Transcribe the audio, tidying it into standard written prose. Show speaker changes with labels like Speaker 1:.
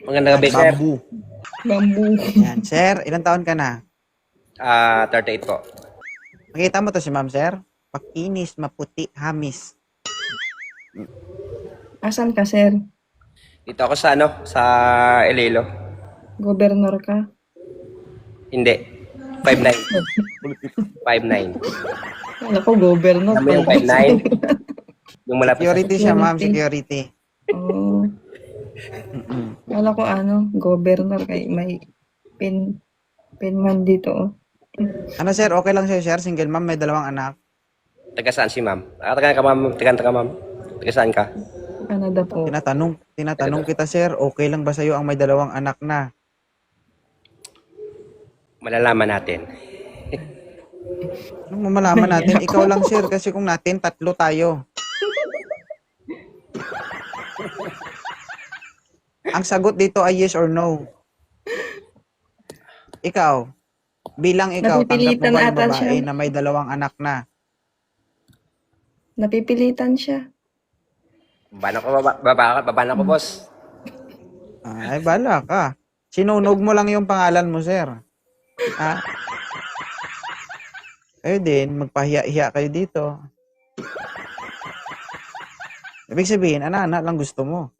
Speaker 1: Magandang
Speaker 2: Yan,
Speaker 1: gabi, sir.
Speaker 2: bamboo.
Speaker 3: Bamboo.
Speaker 2: Yan. Sir, ilang taon ka na?
Speaker 1: 38 po.
Speaker 2: Makita mo to si ma'am, sir? Pakinis, maputi, hamis.
Speaker 3: Asan ka, sir?
Speaker 1: Dito ako sa sa Iloilo.
Speaker 3: Gobernur ka?
Speaker 1: Hindi. 5'9". 5'9".
Speaker 3: Wala ko, governor.
Speaker 1: Alam mo yung 5'9"? Yung malapit sa...
Speaker 2: Security siya, ma'am. Security.
Speaker 3: Oo. Wala ko governor kay may pin man dito. Oh.
Speaker 2: Ano, sir? Okay lang sa'yo, sir? Single ma'am, may dalawang anak.
Speaker 1: Taga saan si ma'am? Taga ka, ma'am. Taga ma'am. Taga saan ka?
Speaker 3: Canada po.
Speaker 2: Tinatanong kita, sir, okay lang ba sa'yo ang may dalawang anak na?
Speaker 1: Malalaman natin.
Speaker 2: Anong mamalaman natin? Ikaw lang, sir, kasi kung natin, 3 tayo. Ang sagot dito ay yes or no. Ikaw, bilang ikaw, tanggap mo
Speaker 3: Napipilitan
Speaker 2: ba yung
Speaker 3: ata
Speaker 2: babae
Speaker 3: siya.
Speaker 2: na may dalawang anak na?
Speaker 3: Napipilitan siya.
Speaker 1: Baba na ko, boss.
Speaker 2: Ay, bala ka. Sinunog mo lang yung pangalan mo, sir. Ha? Kayo din, magpahiya-hiya kayo dito. Ibig sabihin, ana-ana lang gusto mo.